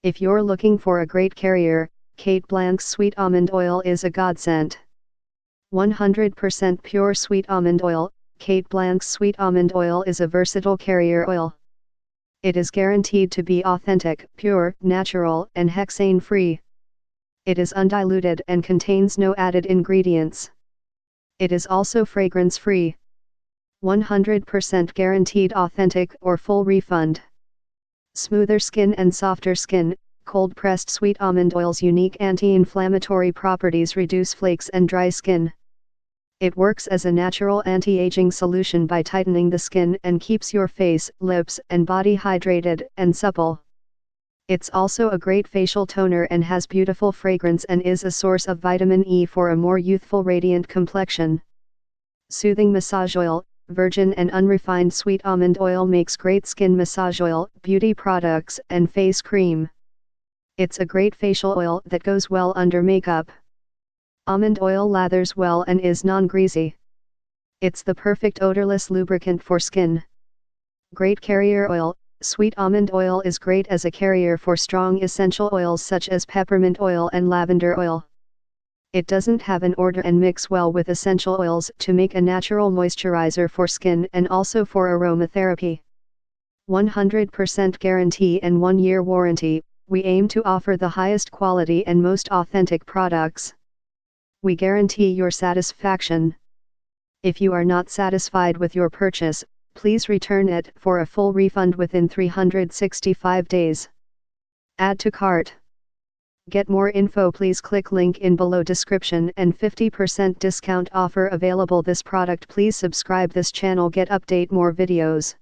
If you're looking for a great carrier, Kate Blanc's sweet almond oil is a godsend. 100% pure sweet almond oil. Kate Blanc's sweet almond oil is a versatile carrier oil. It is guaranteed to be authentic, pure, natural, and hexane-free. It is undiluted and contains no added ingredients. It is also fragrance-free. 100% guaranteed authentic or full refund. Smoother skin and softer skin. Cold-pressed sweet almond oil's unique anti-inflammatory properties reduce flakes and dry skin. It works as a natural anti-aging solution by tightening the skin and keeps your face, lips, and body hydrated and supple. It's also a great facial toner and has beautiful fragrance and is a source of vitamin E for a more youthful, radiant complexion. Soothing massage oil. Virgin and unrefined sweet almond oil makes great skin massage oil, beauty products, and face cream. It's a great facial oil that goes well under makeup. Almond oil lathers well and is non-greasy. It's the perfect odorless lubricant for skin. Great carrier oil. Sweet almond oil is great as a carrier for strong essential oils such as peppermint oil and lavender oil. It doesn't have an odor and mix well with essential oils to make a natural moisturizer for skin and also for aromatherapy. 100% guarantee and 1-year warranty. We aim to offer the highest quality and most authentic products. We guarantee your satisfaction. If you are not satisfied with your purchase, please return it for a full refund within 365 days. Add to cart. Get more info, please click link in below description and 50% discount offer available. This product, please subscribe this channel, get update more videos.